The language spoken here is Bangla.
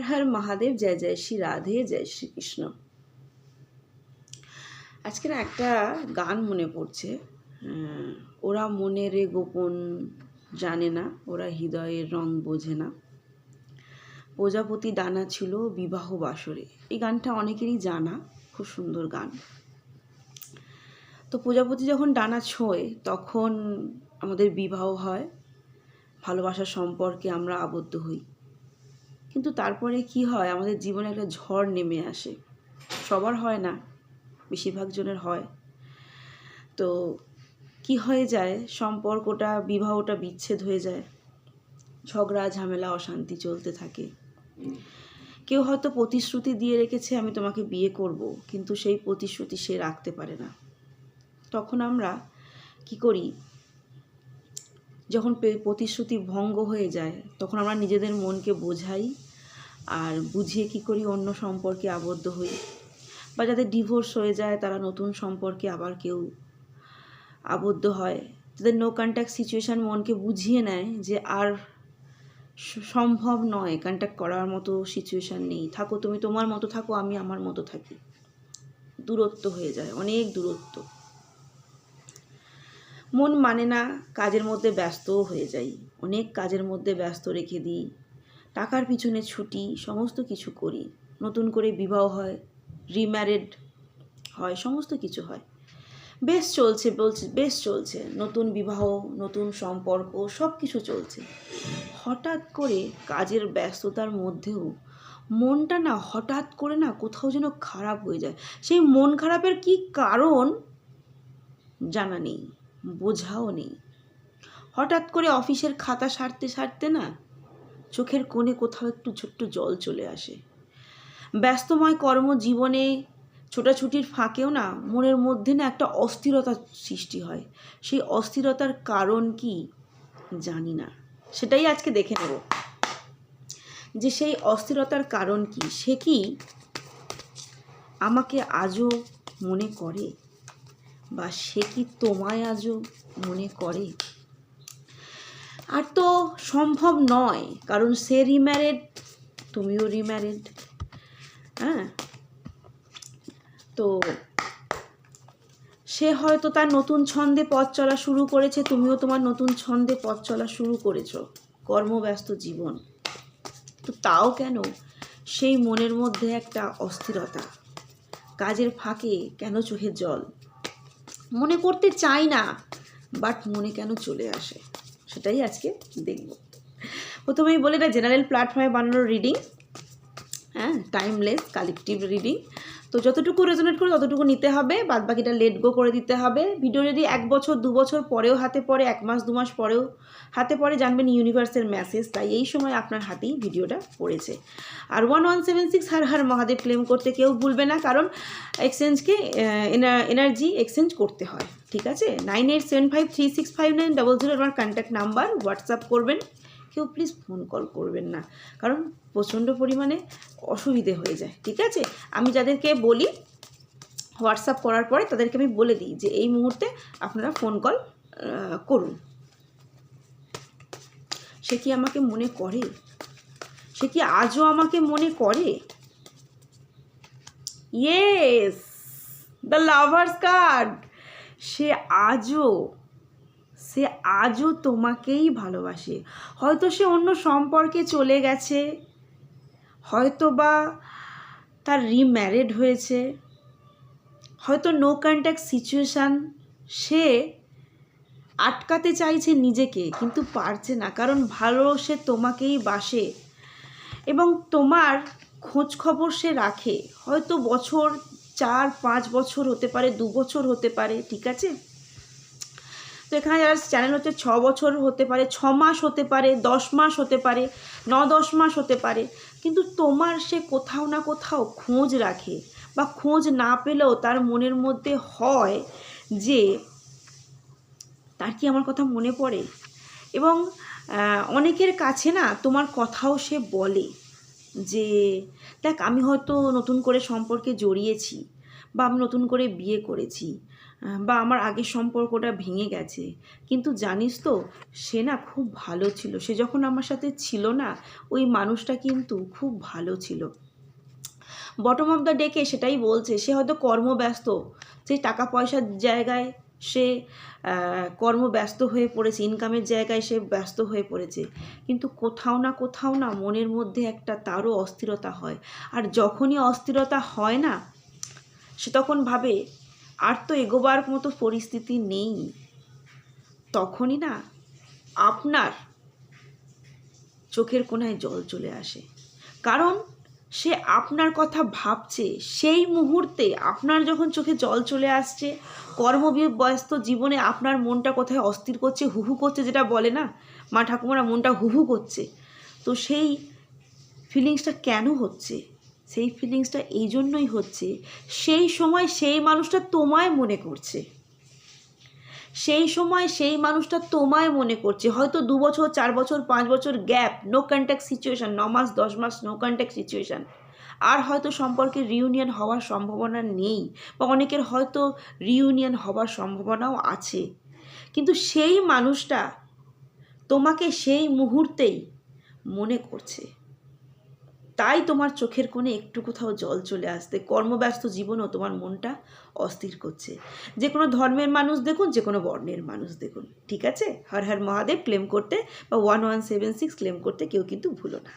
হর হর মহাদেব, জয় জয় শ্রী রাধে, জয় শ্রীকৃষ্ণ। আজকে না একটা গান মনে পড়ছে। ওরা মনের গোপন জানে না, ওরা হৃদয়ের রং বোঝে না, প্রজাপতি ডানা ছিল বিবাহ বাসরে। এই গানটা অনেকেরই জানা, খুব সুন্দর গান। তো প্রজাপতি যখন ডানা ছোঁয় তখন আমাদের বিবাহ হয়, ভালোবাসার সম্পর্কে আমরা আবদ্ধ হই। কিন্তু তারপরে কি হয়, আমাদের জীবনে একটা ঝড় নেমে আসে। সবার হয় না, বেশিরভাগ জনের হয়। তো কি হয়ে যায়, সম্পর্কটা, বিবাহটা বিচ্ছেদ হয়ে যায়, ঝগড়া ঝামেলা অশান্তি চলতে থাকে। কেউ হয়তো প্রতিশ্রুতি দিয়ে রেখেছে আমি তোমাকে বিয়ে করব, কিন্তু সেই প্রতিশ্রুতি সে রাখতে পারে না। তখন আমরা কি করি, যখন প্রতিশ্রুতি ভঙ্গ হয়ে যায় তখন আমরা নিজেদের মনকে বোঝাই আর বুঝিয়ে কি করি, অন্য সম্পর্কে আবদ্ধ হই। বা যাদের ডিভোর্স হয়ে যায় তারা নতুন সম্পর্কে আবার কেউ আবদ্ধ হয়। যাদের নো কন্ট্যাক্ট সিচুয়েশান মনকে বুঝিয়ে নেয় যে আর সম্ভব নয়, কন্ট্যাক্ট করার মতো সিচুয়েশান নেই, থাকো তুমি তোমার মতো থাকো, আমি আমার মতো থাকি। দূরত্ব হয়ে যায়, অনেক দূরত্ব। মন মানে না, কাজের মধ্যে ব্যস্তও হয়ে যাই, অনেক কাজের মধ্যে ব্যস্ত রেখে দিই, টাকার পিছনে ছুটি, সমস্ত কিছু করি, নতুন করে বিবাহ হয়, রিম্যারিড হয়, সমস্ত কিছু হয়, বেশ চলছে, বেশ চলছে, নতুন বিবাহ, নতুন সম্পর্ক, সব কিছু চলছে। হঠাৎ করে কাজের ব্যস্ততার মধ্যেও মনটা না হঠাৎ করে না কোথাও যেন খারাপ হয়ে যায়। সেই মন খারাপের কি কারণ জানা নেই, বোঝাও নেই। হঠাৎ করে অফিসের খাতা সারতে সারতে না চোখের কোণে কোথাও একটু ছোট্ট জল চলে আসে। ব্যস্তময় কর্মজীবনে ছোটাছুটির ফাঁকেও না মনের মধ্যে না একটা অস্থিরতার সৃষ্টি হয়। সেই অস্থিরতার কারণ কি জানি না, সেটাই আজকে দেখে নেব যে সেই অস্থিরতার কারণ কি। সে কি আমাকে আজও মনে করে, বা সে কি তোমায় আজও মনে করে? আর তো সম্ভব নয়, কারণ সে রিম্যারিড, তুমিও রিম্যারিড। হ্যাঁ, তো সে হয়তো তার নতুন ছন্দে পথ চলা শুরু করেছে, তুমিও তোমার নতুন ছন্দে পথ চলা শুরু করেছো, কর্মব্যস্ত জীবন। তো তাও কেন সেই মনের মধ্যে একটা অস্থিরতা, কাজের ফাঁকে কেন চোখের জল, মনে করতে চাই না বাট মনে কেন চলে আসে, সেটাই আজকে দেখব। প্রথমেই বলে, এটা জেনারেল প্ল্যাটফর্মে বানানো রিডিং, হ্যাঁ, টাইমলেস কালেকটিভ রিডিং। তো যতটুকু রেজোনেট করে ততটুকু নিতে হবে, বাদ বাকিটা লেট গো করে দিতে হবে। ভিডিও যদি 1 বছর 2 বছর পরেও হাতে পড়ে, 1 মাস 2 মাস পরেও হাতে পড়ে, জানবেন ইউনিভার্সের মেসেজ, তাই এই সময় আপনার হাতেই ভিডিওটা পড়েছে। আর 1176 হর হর মহাদেব ক্লেম করতে কেউ ভুলবে না, কারণ এক্সচেঞ্জকে এনার্জি এক্সচেঞ্জ করতে হয়, ঠিক আছে। 9875365900 আমার কন্ট্যাক্ট নাম্বার, হোয়াটসঅ্যাপ করবেন, কেউ প্লিজ ফোন কল করবেন না, কারণ প্রচণ্ড পরিমাণে অসুবিধে হয়ে যায়, ঠিক আছে। আমি যাদেরকে বলি হোয়াটসঅ্যাপ করার পরে তাদেরকে আমি বলে দিই যে এই মুহূর্তে আপনারা ফোন কল করুন। সে কি আমাকে মনে করে? সে কি আজও আমাকে মনে করে? Yes, the lovers card. সে আজও তোমাকেই ভালোবাসে। হয়তো সে অন্য সম্পর্কে চলে গেছে, হয়তো বা তার রিম্যারিড হয়েছে, হয়তো নো কন্ট্যাক্ট সিচুয়েশান, সে আটকাতে চাইছে নিজেকে কিন্তু পারছে না, কারণ ভালো সে তোমাকেই বাসে এবং তোমার খোঁজ খবর সে রাখে। হয়তো বছর 4-5 বছর হতে পারে, 2 বছর হতে পারে, ঠিক আছে। তো এখানে যারা চ্যানেল হচ্ছে 6 বছর হতে পারে, 6 মাস হতে পারে, 10 মাস হতে পারে, 9-10 মাস হতে পারে, কিন্তু তোমার সে কোথাও না কোথাও খোঁজ রাখে, বা খোঁজ না পেলেও তার মনের মধ্যে হয় যে তার কি আমার কথা মনে পড়ে। এবং অনেকের কাছে না তোমার কথাও সে বলে যে দেখ, আমি হয়তো নতুন করে সম্পর্কে জড়িয়েছি, বা আমি নতুন করে বিয়ে করেছি, বা আমার আগের সম্পর্কটা ভেঙে গেছে, কিন্তু জানিস তো সে না খুব ভালো ছিল, সে যখন আমার সাথে ছিল না ওই মানুষটা কিন্তু খুব ভালো ছিল। বটম অফ দ্য ডেকে সেটাই বলছে, সে হয়তো কর্মব্যস্ত, যে টাকা পয়সার জায়গায় সে কর্মব্যস্ত হয়ে পড়েছে, ইনকামের জায়গায় সে ব্যস্ত হয়ে পড়েছে, কিন্তু কোথাও না মনের মধ্যে একটা তারও অস্থিরতা হয়। আর যখনই অস্থিরতা হয় না, সে তখন ভাবে আর তো এগোবার মতো পরিস্থিতি নেই, তখনই না আপনার চোখের কোণায় জল চলে আসে। কারণ সে আপনার কথা ভাবছে, সেই মুহূর্তে আপনার যখন চোখে জল চলে আসছে, কর্মব্যস্ত জীবনে আপনার মনটা কোথায় অস্থির করছে, হুহু করছে, যেটা বলে না মা ঠাকুমারা, মনটা হুহু করছে। তো সেই ফিলিংসটা কেন হচ্ছে? সেই ফিলিংসটা এই জন্যই হচ্ছে, সেই সময় সেই মানুষটা তোমায় মনে করছে, সেই সময় সেই মানুষটা তোমায় মনে করছে। হয়তো 2 বছর, 4 বছর, 5 বছর গ্যাপ, নো কন্ট্যাক্ট সিচুয়েশান, 9 মাস 10 মাস নো কন্ট্যাক্ট সিচুয়েশান, আর হয়তো সম্পর্কের রিউনিয়ন হওয়ার সম্ভাবনা নেই, বা অনেকের হয়তো রিউনিয়ন হওয়ার সম্ভাবনাও আছে, কিন্তু সেই মানুষটা তোমাকে সেই মুহূর্তেই মনে করছে। তাই তোমার চোখের কোণে একটু কোথাও জল চলে আসতে, কর্মব্যস্ত জীবনও তোমার মনটা অস্থির করছে। যে কোনো ধর্মের মানুষ দেখুন, যে কোনো বর্ণের মানুষ দেখুন, ঠিক আছে? হর হর মহাদেব ক্লেম করতে বা 1176 ক্লেম করতে কেউ কিন্তু ভুলো না।